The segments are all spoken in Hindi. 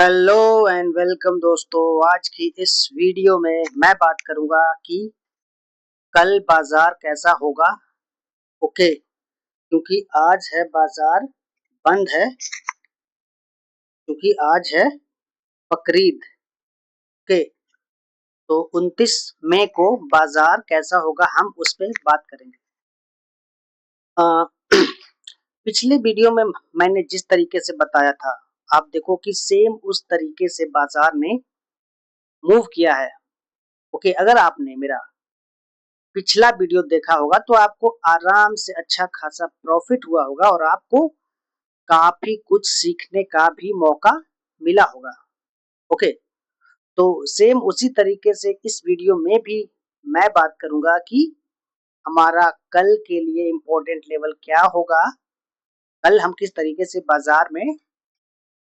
हेलो एंड वेलकम दोस्तों। आज की इस वीडियो में मैं बात करूंगा कि कल बाजार कैसा होगा। ओके, क्योंकि आज है बाजार बंद है, क्योंकि आज है बकरीद। ओके, तो 29 मई को बाजार कैसा होगा हम उस पर बात करेंगे। अ, पिछले वीडियो में मैंने जिस तरीके से बताया था, आप देखो कि सेम उस तरीके से बाजार ने मूव किया है। ओके, अगर आपने मेरा पिछला वीडियो देखा होगा तो आपको आराम से अच्छा खासा प्रॉफिट हुआ होगा और आपको काफी कुछ सीखने का भी मौका मिला होगा। ओके, तो सेम उसी तरीके से इस वीडियो में भी मैं बात करूंगा कि हमारा कल के लिए इम्पोर्टेंट लेवल क्या होगा, कल हम किस तरीके से बाजार में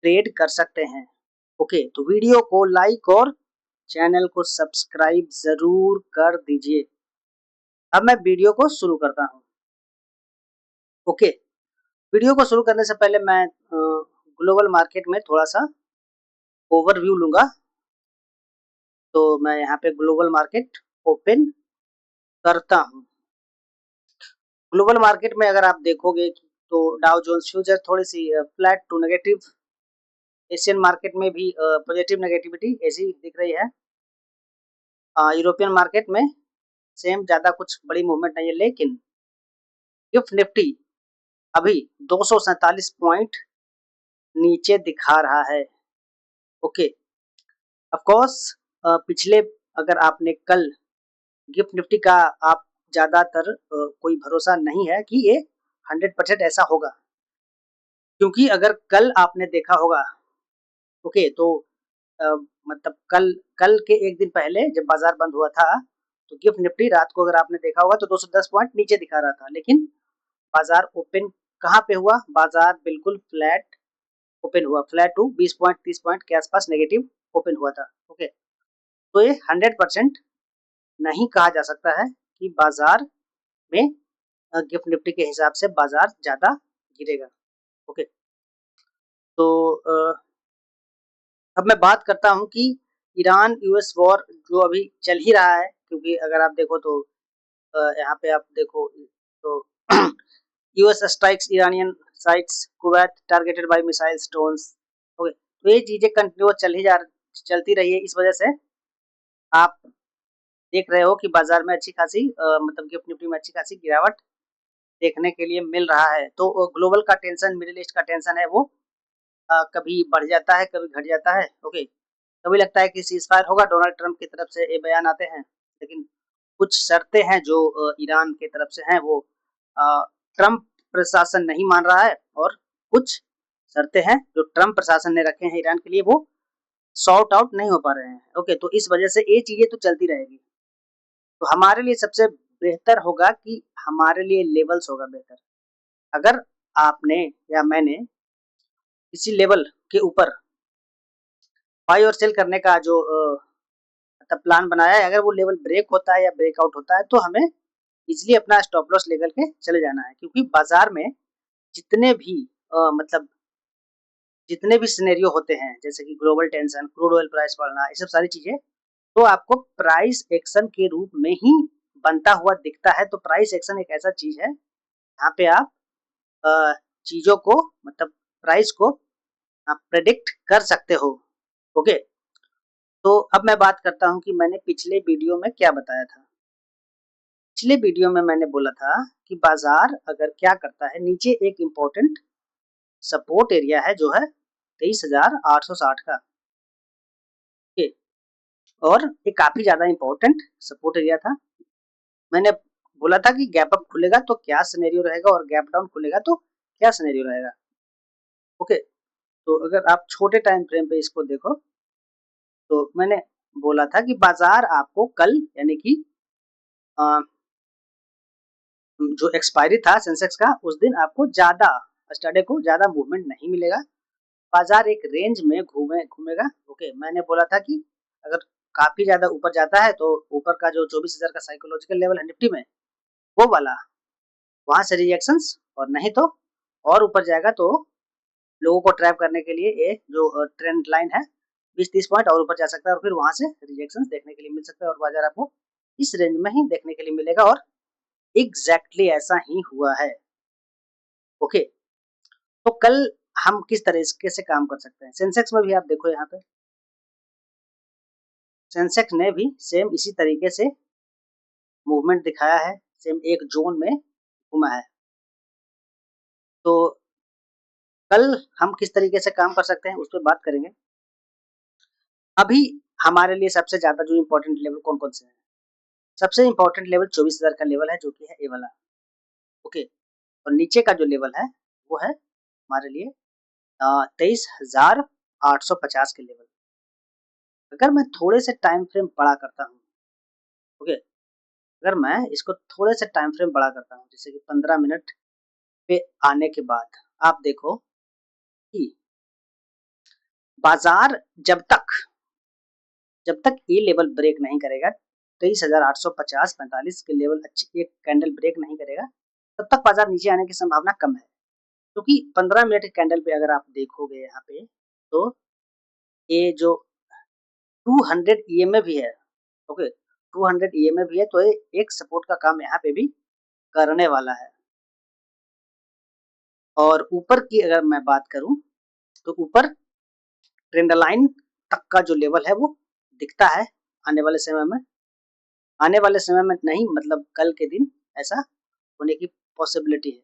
ट्रेड कर सकते हैं। ओके, तो वीडियो को लाइक और चैनल को सब्सक्राइब जरूर कर दीजिए। अब मैं वीडियो को शुरू करता हूँ। ओके, वीडियो को शुरू करने से पहले मैं ग्लोबल मार्केट में थोड़ा सा ओवरव्यू लूंगा। तो मैं यहाँ पे ग्लोबल मार्केट ओपन करता हूँ। ग्लोबल मार्केट में अगर आप देखोगे तो डाउ जोन्स फ्यूचर थोड़ी सी flat to negative, Asian market में भी पॉजिटिव नेगेटिविटी ऐसी दिख रही है। यूरोपियन मार्केट में सेम ज़्यादा कुछ बड़ी मूवमेंट नहीं है, लेकिन गिफ्ट निफ्टी अभी 247 पॉइंट नीचे दिखा रहा है। ओके, ऑफ कोर्स पिछले अगर आपने कल गिफ्ट निफ्टी का आप ज्यादातर कोई भरोसा नहीं है कि ये 100% ऐसा होगा, क्योंकि अगर कल आपने देखा होगा, ओके, तो अ, मतलब कल कल के एक दिन पहले जब बाजार बंद हुआ था तो गिफ्ट निफ्टी रात को अगर आपने देखा होगा तो 210 पॉइंट नीचे दिखा रहा था, लेकिन बाजार ओपन कहाँ पे हुआ? बाजार बिल्कुल फ्लैट ओपन हुआ, फ्लैट टू 20 पॉइंट 30 पॉइंट के आसपास नेगेटिव ओपन हुआ था। ओके, तो ये 100% नहीं कहा जा सकता है कि बाजार में गिफ्ट निफ्टी के हिसाब से बाजार ज्यादा गिरेगा। ओके, तो अब मैं बात करता हूं कि ईरान यूएस वॉर जो अभी चल ही रहा है, क्योंकि अगर आप देखो तो यहाँ पे आप देखो तो US strikes Iranian sites, Kuwait targeted by missile stones. Okay, तो ये चीजें कंटिन्यू चलती रही है। इस वजह से आप देख रहे हो कि बाजार में अच्छी खासी मतलब गिफ्ट निफ्टी में अच्छी खासी गिरावट देखने के लिए मिल रहा है। तो ग्लोबल का टेंशन, मिडिल ईस्ट का टेंशन है, वो कभी बढ़ जाता है कभी घट जाता है। ओके, कभी लगता है कि सीज फायर होगा, डोनाल्ड ट्रंप की तरफ से ये बयान आते हैं, लेकिन कुछ शर्तें हैं जो ईरान की तरफ से हैं, वो ट्रंप प्रशासन नहीं मान रहा है, और कुछ शर्तें हैं जो ट्रंप प्रशासन ने रखे हैं ईरान के लिए, वो सॉर्ट आउट नहीं हो पा रहे हैं। ओके, तो इस वजह से ये चीजें तो चलती रहेगी। तो हमारे लिए सबसे बेहतर होगा कि हमारे लिए लेवल्स होगा बेहतर। अगर आपने या मैंने किसी लेवल के ऊपर बाई और सेल करने का जो मतलब प्लान बनाया है, अगर वो लेवल ब्रेक होता है या ब्रेकआउट होता है तो हमें इजिली अपना स्टॉप लॉस लेकर के चले जाना है, क्योंकि बाजार में जितने भी मतलब जितने भी सिनेरियो होते हैं, जैसे कि global tension, crude oil price बढ़ना, ये सब सारी चीजें तो आपको प्राइस एक्शन के रूप में ही बनता हुआ दिखता है। तो प्राइस एक्शन एक ऐसा चीज है यहाँ पे आप चीजों को मतलब प्राइस को आप प्रेडिक्ट कर सकते हो। ओके, तो अब मैं बात करता हूँ कि मैंने पिछले वीडियो में क्या बताया था। पिछले वीडियो में मैंने बोला था कि बाजार अगर क्या करता है, नीचे एक इम्पोर्टेंट सपोर्ट एरिया है जो है 23,860 का। ओके, और ये काफी ज्यादा इम्पोर्टेंट सपोर्ट एरिया था। मैंने बोला था कि गैप अप खुलेगा तो क्या सिनेरियो रहेगा और गैप डाउन खुलेगा तो क्या सिनेरियो रहेगा। ओके, तो अगर आप छोटे टाइम फ्रेम पे इसको देखो तो मैंने बोला था कि बाजार आपको कल यानी कि जो एक्सपायरी था सेंसेक्स का, उस दिन आपको ज्यादा स्टडे को ज्यादा मूवमेंट नहीं मिलेगा, बाजार एक रेंज में घूमेगा। ओके, मैंने बोला था कि अगर काफी ज्यादा ऊपर जाता है तो ऊपर का जो 24,000 का साइकोलॉजिकल लेवल है निफ्टी में, वो वाला वहां से रिएक्शंस, और नहीं तो और ऊपर जाएगा तो लोगों को ट्रैप करने के लिए ये जो ट्रेंड लाइन है 20-30 पॉइंट और ऊपर जा सकता है और फिर वहां से रिजेक्शन देखने के लिए मिल सकता है और बाजार आपको इस रेंज में ही देखने के लिए मिलेगा और एग्जैक्टली ऐसा ही हुआ है। ओके, तो कल हम किस तरीके से काम कर सकते हैं, सेंसेक्स में भी आप देखो यहाँ पे सेंसेक्स ने भी सेम इसी तरीके से मूवमेंट दिखाया है, सेम एक जोन में घुमा है। तो कल हम किस तरीके से काम कर सकते हैं उस पर बात करेंगे। अभी हमारे लिए सबसे ज्यादा जो इम्पोर्टेंट लेवल कौन कौन से हैं, सबसे इम्पोर्टेंट लेवल 24,000 का लेवल है जो कि है ए वाला। ओके, और नीचे का जो लेवल है वो है हमारे लिए 23,850 के लेवल। अगर मैं थोड़े से टाइम फ्रेम बड़ा करता हूँ, ओके, अगर मैं इसको थोड़े से टाइम फ्रेम बड़ा करता हूँ जैसे कि 15 मिनट पे आने के बाद आप देखो कि बाजार जब तक ये लेवल ब्रेक नहीं करेगा 23,850-45 के लेवल अच्छी एक कैंडल ब्रेक नहीं करेगा तब तक बाजार नीचे आने की संभावना कम है, क्योंकि 15 मिनट के कैंडल पे अगर आप देखोगे यहाँ पे तो ये जो 200 ईएमए भी है, ओके, 200 ईएमए भी है तो ये एक सपोर्ट का काम यहाँ पे भी करने वाला है। और ऊपर की अगर मैं बात करूं तो ऊपर ट्रेंड लाइन तक का जो लेवल है वो दिखता है आने वाले समय में, आने वाले समय में नहीं मतलब कल के दिन ऐसा होने की पॉसिबिलिटी है।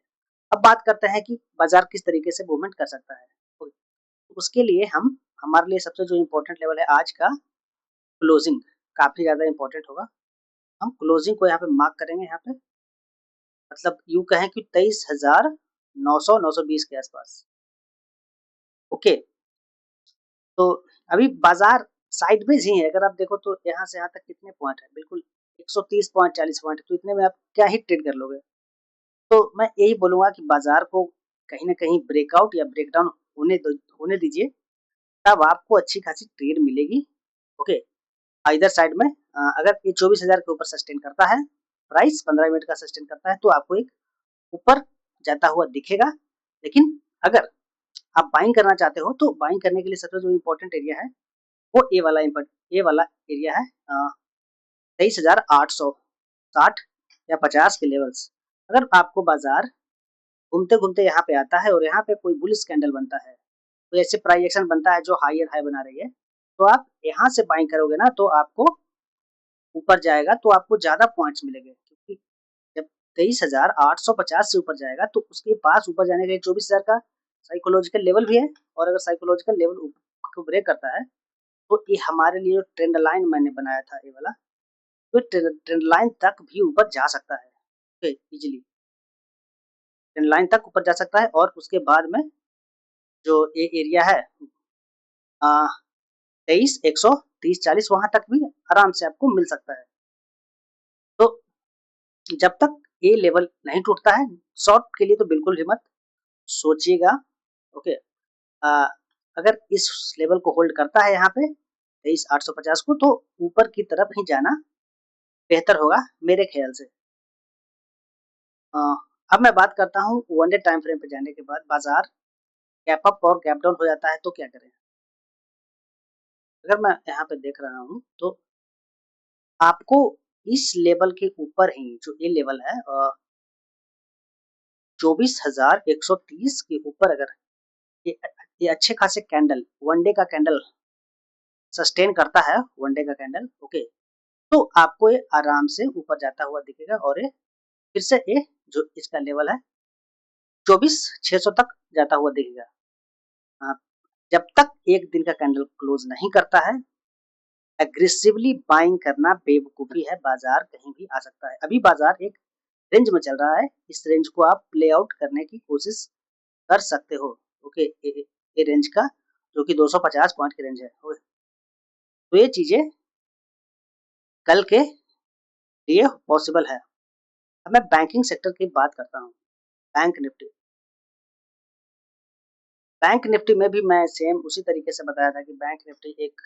अब बात करते हैं कि बाजार किस तरीके से मूवमेंट कर सकता है। तो उसके लिए हम हमारे लिए सबसे जो इम्पोर्टेंट लेवल है आज का क्लोजिंग काफी ज्यादा इम्पोर्टेंट होगा। हम क्लोजिंग को यहाँ पे मार्क करेंगे, यहाँ पे मतलब यूं कहें कि 23,900-920 के आसपास। ओके, तो अभी बाजार साइडवेज ही है, अगर आप देखो तो यहाँ से यहाँ तक कितने पॉइंट है, बिल्कुल 130 पॉइंट 40 पॉइंट, तो इतने में आप क्या ही ट्रेड कर लोगे। तो मैं यही बोलूंगा कि बाजार को कहीं ना कहीं ब्रेकआउट या ब्रेकडाउन होने दीजिए, तब आपको अच्छी खासी ट्रेड मिलेगी। ओके, इधर साइड में अगर ये 24,000 के ऊपर सस्टेन करता है, प्राइस 15 मिनट का सस्टेन करता है तो आपको एक ऊपर जाता हुआ दिखेगा। लेकिन अगर आप बाइंग करना चाहते हो तो बाइंग करने के लिए सबसे जो इम्पोर्टेंट एरिया है वो ए वाला एरिया है 23,860 या 50 के लेवल्स। अगर आपको बाजार घूमते घूमते यहाँ पे आता है और यहाँ पे कोई बुलिश कैंडल बनता है, कोई ऐसे प्राइस एक्शन बनता है जो हायर हाई बना रही है, तो आप यहाँ से बाइंग करोगे ना तो आपको ऊपर जाएगा तो आपको ज्यादा पॉइंट्स मिलेंगे, क्योंकि जब 23,850 से ऊपर जाएगा तो उसके पास ऊपर जाने के लिए 24,000 का साइकोलॉजिकल लेवल भी है। और अगर साइकोलॉजिकल लेवल को ब्रेक करता है तो ये हमारे लिए जो ट्रेंड लाइन मैंने बनाया था ये वाला, तो ट्रेंड लाइन तक भी ऊपर जा सकता है। ओके, इजीली ट्रेंड लाइन तक ऊपर जा सकता है और उसके बाद में जो ये एरिया है 23,130-40 वहां तक भी आराम से आपको मिल सकता है। तो जब तक ये लेवल नहीं टूटता है, शॉर्ट के लिए तो बिल्कुल ही मत सोचिएगा। ओके, अगर इस लेवल को होल्ड करता है यहाँ पे 23,850 को, तो ऊपर की तरफ ही जाना बेहतर होगा मेरे ख्याल से। अब मैं बात करता हूँ वन डे टाइम फ्रेम पे जाने के बाद बाजार गैप अप और गैप डाउन हो जाता है तो क्या करें। अगर मैं यहाँ पे देख रहा हूँ तो आपको इस लेवल के ऊपर ही जो ये लेवल है 24,130 के ऊपर अगर ये अच्छे खासे कैंडल वन डे का कैंडल सस्टेन करता है, वन डे का कैंडल, ओके, तो आपको ये आराम से ऊपर जाता हुआ दिखेगा और ये फिर से ये जो इसका लेवल है 24,600 तक जाता हुआ दिखेगा। हाँ, जब तक एक दिन का कैंडल क्लोज नहीं करता है एग्रेसिवली बाइंग करना बेवकूफी है, बाजार कहीं भी आ सकता है। अभी बाजार एक रेंज में चल रहा है, इस रेंज को आप प्ले आउट करने की कोशिश कर सकते हो। ओके, ये रेंज का जो कि 250 पॉइंट की रेंज है। तो ये चीजें कल के लिए पॉसिबल है। अब मैं बैंकिंग सेक्टर की बात करता हूँ। बैंक निफ्टी, बैंक निफ्टी में भी मैं सेम उसी तरीके से बताया था कि बैंक निफ्टी एक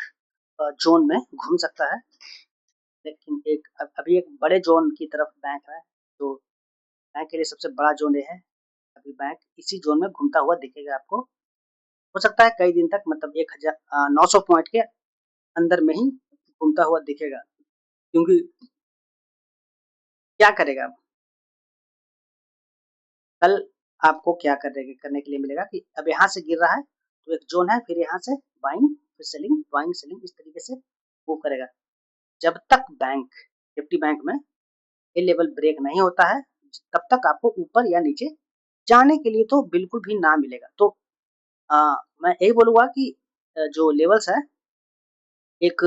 जोन में घूम सकता है, लेकिन एक अभी एक बड़े जोन की तरफ बैंक है, तो बैंक के लिए सबसे बड़ा जोन ये है। अभी बैंक इसी जोन में घूमता हुआ दिखेगा आपको हो सकता है कई दिन तक मतलब 900 पॉइंट के अंदर में ही घूमता हुआ दिखेगा, क्योंकि क्या करेगा कल आपको क्या करने के लिए मिलेगा कि अब यहाँ से गिर रहा है तो एक जोन है, फिर यहाँ से बाइंग, फिर सेलिंग, बाइंग, सेलिंग, इस तरीके से मूव करेगा जब तक निफ्टी बैंक में ये लेवल ब्रेक नहीं होता है, तब तक आपको ऊपर या नीचे जाने के लिए तो बिल्कुल भी ना मिलेगा। तो मैं यही बोलूंगा कि जो लेवल्स है एक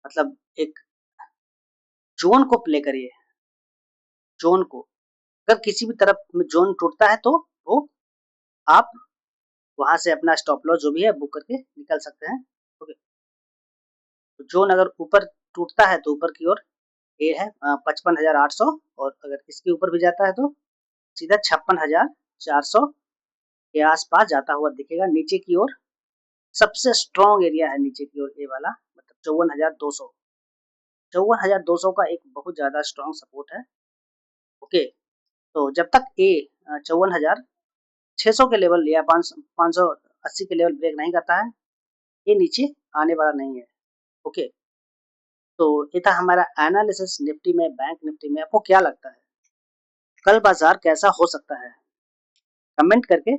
मतलब एक जोन को प्ले करिए, जोन को अगर किसी भी तरफ में जोन टूटता है तो वो आप वहां से अपना स्टॉप लॉस जो भी है बुक करके निकल सकते हैं। ओके, तो जोन अगर ऊपर टूटता है तो ऊपर की ओर ये है 55,800, और अगर इसके ऊपर भी जाता है तो सीधा 56,400 के आसपास जाता हुआ दिखेगा। नीचे की ओर सबसे स्ट्रॉन्ग एरिया है, नीचे की ओर ये वाला मतलब 54,200, 54,200 का एक बहुत ज्यादा स्ट्रॉन्ग सपोर्ट है। ओके, तो जब तक ये 54,600 के लेवल या 580 के लेवल ब्रेक नहीं करता है, ये नीचे आने वाला नहीं है। ओके, तो ये था हमारा एनालिसिस निफ्टी में, बैंक निफ्टी में। आपको क्या लगता है कल बाजार कैसा हो सकता है? कमेंट करके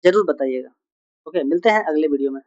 जरूर बताइएगा। ओके, मिलते हैं अगले वीडियो में।